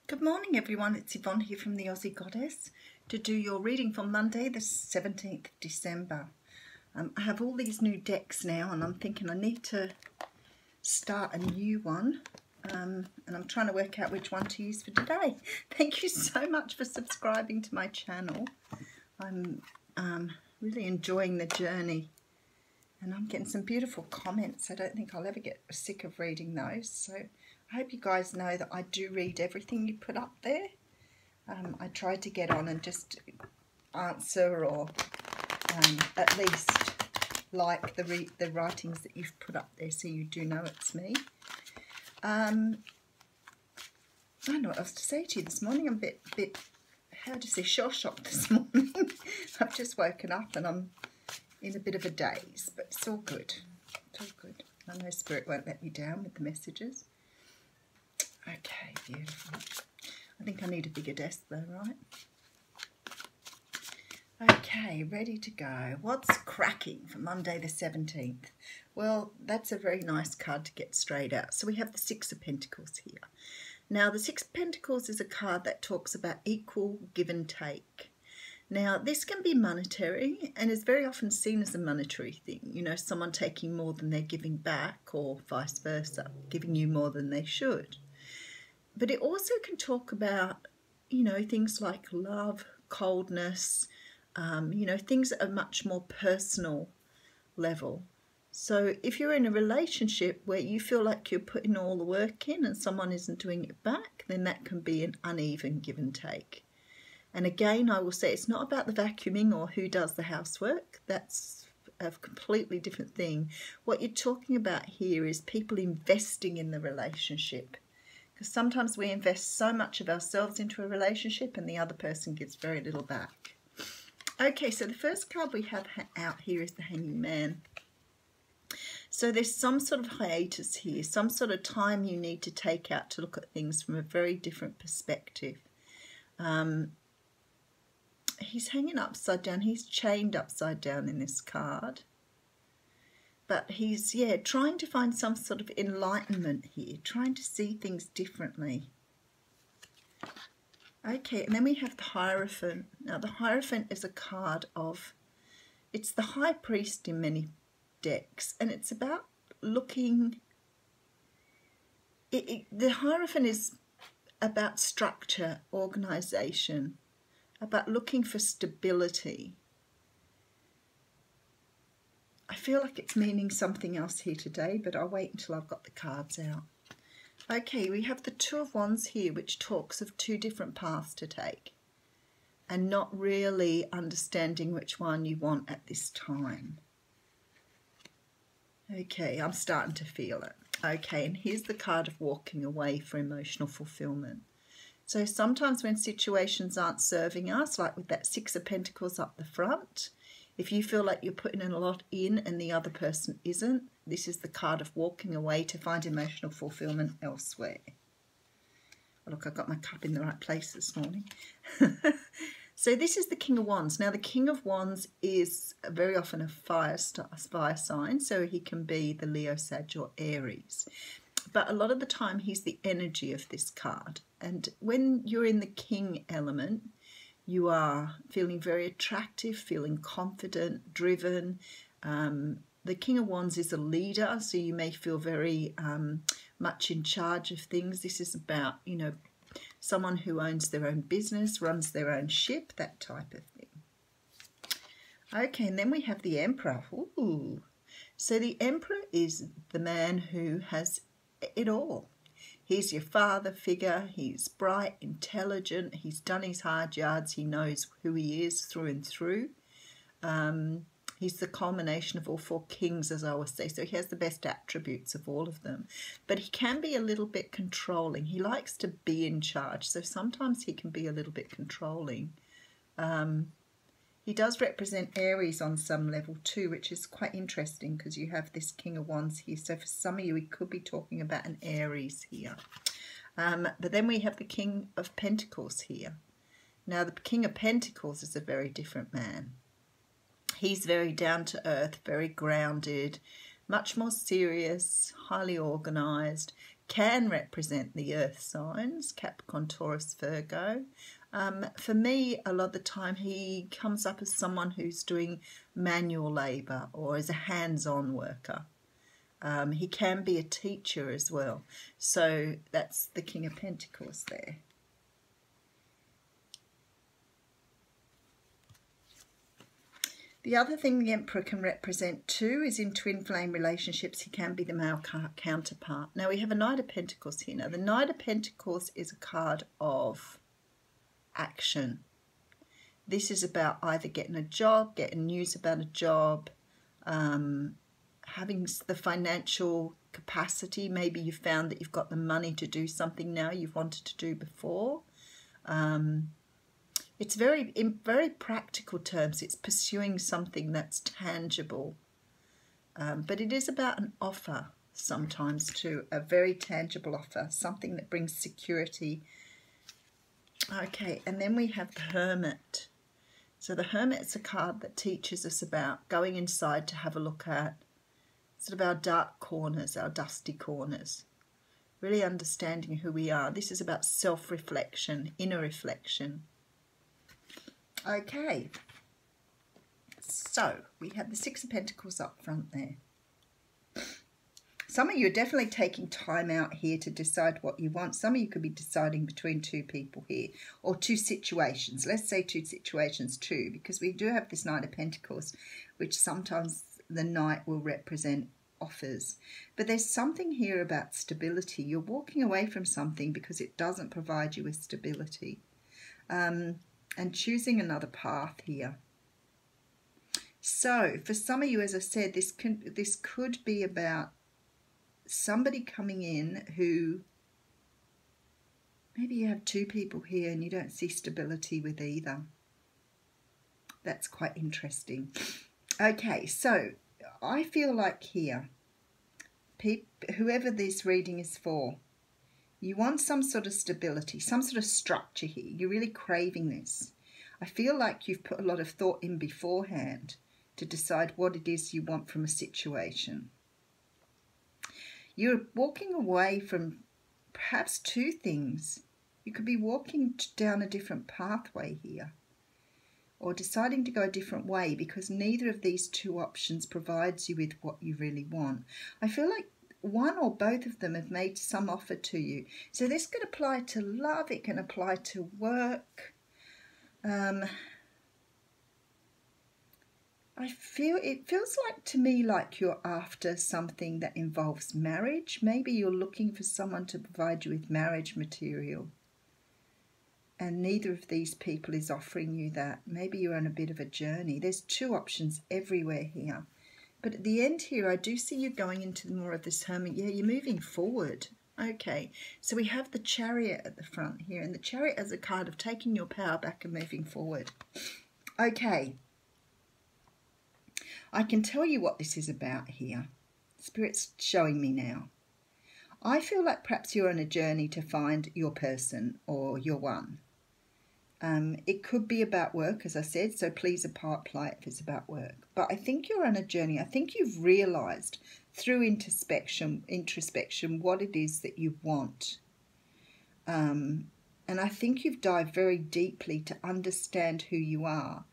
Good morning everyone, it's Yvonne here from the Aussie Goddess to do your reading for Monday the 17th of December. I have all these new decks now and I'm thinking I need to start a new one and I'm trying to work out which one to use for today. Thank you so much for subscribing to my channel. I'm really enjoying the journey and I'm getting some beautiful comments. I don't think I'll ever get sick of reading those, so I hope you guys know that I do read everything you put up there. I try to get on and just answer or at least like the writings that you've put up there, so you do know it's me. I don't know what else to say to you this morning. I'm a bit how to say, shell-shocked this morning. I've just woken up and I'm in a bit of a daze, but it's all good. It's all good. I know Spirit won't let me down with the messages. Okay, beautiful. I think I need a bigger desk though, right? Okay, ready to go. What's cracking for Monday the 17th? Well, that's a very nice card to get straight out. So we have the Six of Pentacles here. Now, the Six of Pentacles is a card that talks about equal give and take. Now, this can be monetary and is very often seen as a monetary thing. You know, someone taking more than they're giving back or vice versa, giving you more than they should. But it also can talk about, you know, things like love, coldness, you know, things at a much more personal level. So if you're in a relationship where you feel like you're putting all the work in and someone isn't doing it back, then that can be an uneven give and take. And again, I will say it's not about the vacuuming or who does the housework. That's a completely different thing. What you're talking about here is people investing in the relationship. Because sometimes we invest so much of ourselves into a relationship and the other person gives very little back. Okay, so the first card we have out here is the Hanging Man. So there's some sort of hiatus here, some sort of time you need to take out to look at things from a very different perspective. He's hanging upside down, he's chained upside down in this card. But he's, yeah, trying to find some sort of enlightenment here, trying to see things differently. Okay, and then we have the Hierophant. Now, the Hierophant is a card of, it's the High Priest in many decks, and it's about looking, the Hierophant is about structure, organisation, about looking for stability. I feel like it's meaning something else here today, but I'll wait until I've got the cards out. Okay, we have the Two of Wands here, which talks of two different paths to take and not really understanding which one you want at this time. Okay, I'm starting to feel it. Okay, and here's the card of walking away for emotional fulfillment. So sometimes when situations aren't serving us, like with that Six of Pentacles up the front, if you feel like you're putting in a lot in and the other person isn't, this is the card of walking away to find emotional fulfillment elsewhere. Oh, look, I've got my cup in the right place this morning. So this is the King of Wands. Now, the King of Wands is very often a fire sign, so he can be the Leo, Sag or Aries. But a lot of the time, he's the energy of this card. And when you're in the King element, you are feeling very attractive, feeling confident, driven. The King of Wands is a leader, so you may feel very much in charge of things. This is about, you know, someone who owns their own business, runs their own ship, that type of thing. Okay, and then we have the Emperor. Ooh. So the Emperor is the man who has it all. He's your father figure, he's bright, intelligent, he's done his hard yards, he knows who he is through and through. He's the culmination of all four kings, as I always say, so he has the best attributes of all of them. But he can be a little bit controlling. He likes to be in charge, so sometimes he can be a little bit controlling. He does represent Aries on some level too, which is quite interesting because you have this King of Wands here. So for some of you, we could be talking about an Aries here. But then we have the King of Pentacles here. Now, the King of Pentacles is a very different man. He's very down to earth, very grounded, much more serious, highly organised, can represent the earth signs, Capricorn, Taurus, Virgo. For me, a lot of the time he comes up as someone who's doing manual labour or as a hands-on worker. He can be a teacher as well. So that's the King of Pentacles there. The other thing the Emperor can represent too is in twin flame relationships, he can be the male counterpart. Now we have a Knight of Pentacles here. Now the Knight of Pentacles is a card of action. This is about either getting a job, getting news about a job, having the financial capacity. Maybe you found that you've got the money to do something now you've wanted to do before. It's in very practical terms, it's pursuing something that's tangible. But it is about an offer sometimes too, a very tangible offer, something that brings security. Okay, and then we have the Hermit. So the Hermit's a card that teaches us about going inside to have a look at sort of our dark corners, our dusty corners. Really understanding who we are. This is about self-reflection, inner reflection. Okay, so we have the Six of Pentacles up front there. Some of you are definitely taking time out here to decide what you want. Some of you could be deciding between two people here, or two situations. Let's say two situations too, because we do have this Knight of Pentacles, which sometimes the Knight will represent offers. But there's something here about stability. You're walking away from something because it doesn't provide you with stability. And choosing another path here. So for some of you, as I said, this could be about somebody coming in who, maybe you have two people here and you don't see stability with either. That's quite interesting. Okay, so I feel like here, whoever this reading is for, you want some sort of stability, some sort of structure here. You're really craving this. I feel like you've put a lot of thought in beforehand to decide what it is you want from a situation. You're walking away from perhaps two things. You could be walking down a different pathway here, or deciding to go a different way because neither of these two options provides you with what you really want. I feel like one or both of them have made some offer to you. So this could apply to love, it can apply to work. It feels like to me like you're after something that involves marriage. Maybe you're looking for someone to provide you with marriage material. And neither of these people is offering you that. Maybe you're on a bit of a journey. There's two options everywhere here. But at the end here, I do see you going into more of this Hermit. Yeah, you're moving forward. Okay, so we have the Chariot at the front here. And the Chariot is a card of taking your power back and moving forward. Okay. I can tell you what this is about here. Spirit's showing me now. I feel like perhaps you're on a journey to find your person or your one. It could be about work, as I said, so please apply it if it's about work. But I think you're on a journey. I think you've realised through introspection what it is that you want. And I think you've dived very deeply to understand who you are.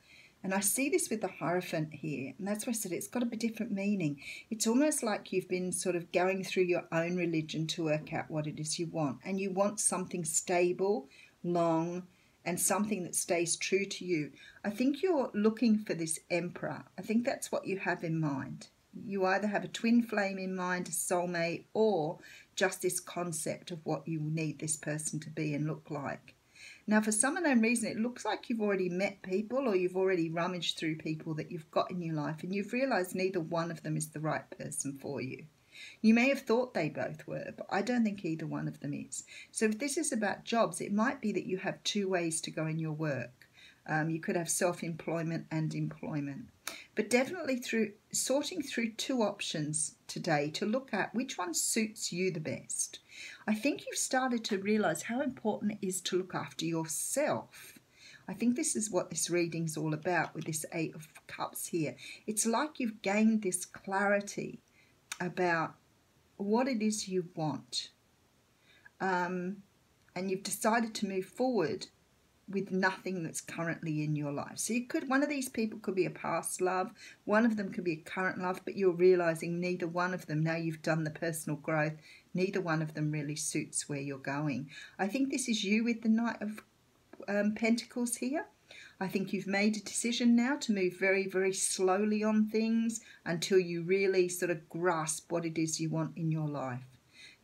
And I see this with the Hierophant here, and that's why I said it's got a bit different meaning. It's almost like you've been sort of going through your own religion to work out what it is you want. And you want something stable, long, and something that stays true to you. I think you're looking for this Emperor. I think that's what you have in mind. You either have a twin flame in mind, a soulmate, or just this concept of what you need this person to be and look like. Now, for some unknown reason, it looks like you've already met people or you've already rummaged through people that you've got in your life and you've realised neither one of them is the right person for you. You may have thought they both were, but I don't think either one of them is. So if this is about jobs, it might be that you have two ways to go in your work. You could have self-employment and employment. But definitely through sorting through two options today to look at which one suits you the best. I think you've started to realise how important it is to look after yourself. I think this is what this reading's all about with this Eight of Cups here. It's like you've gained this clarity about what it is you want. and you've decided to move forward with nothing that's currently in your life. So one of these people could be a past love, one of them could be a current love, but you're realizing neither one of them, now you've done the personal growth, neither one of them really suits where you're going. I think this is you with the Knight of Pentacles here. I think you've made a decision now to move very, very slowly on things until you really sort of grasp what it is you want in your life.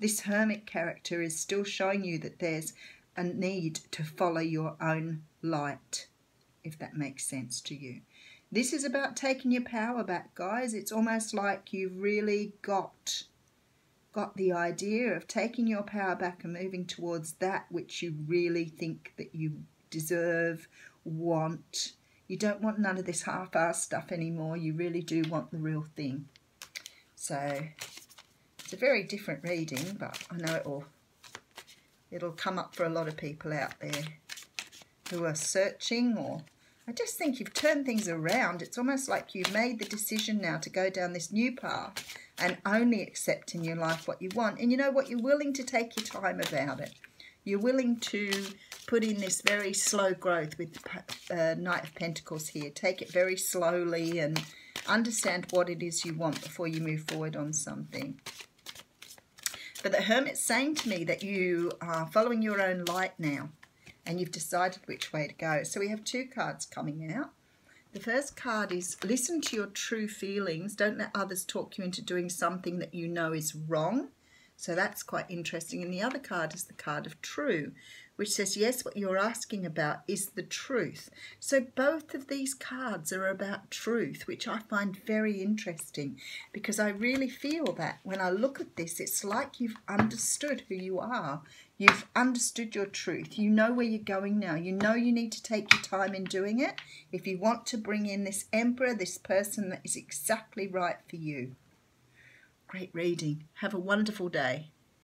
This Hermit character is still showing you that there's a need to follow your own light, if that makes sense to you. This is about taking your power back, guys. It's almost like you've really got the idea of taking your power back and moving towards that which you really think that you deserve, want. You don't want none of this half-assed stuff anymore. You really do want the real thing. So it's a very different reading, but I know it'll come up for a lot of people out there who are searching, or I just think you've turned things around. It's almost like you've made the decision now to go down this new path and only accept in your life what you want. And you know what? You're willing to take your time about it. You're willing to put in this very slow growth with the Knight of Pentacles here. Take it very slowly and understand what it is you want before you move forward on something. But the Hermit's saying to me that you are following your own light now and you've decided which way to go. So we have two cards coming out. The first card is listen to your true feelings. Don't let others talk you into doing something that you know is wrong. So that's quite interesting. And the other card is the card of true, which says, yes, what you're asking about is the truth. So both of these cards are about truth, which I find very interesting, because I really feel that when I look at this, it's like you've understood who you are. You've understood your truth. You know where you're going now. You know you need to take your time in doing it if you want to bring in this Emperor, this person that is exactly right for you. Great reading. Have a wonderful day.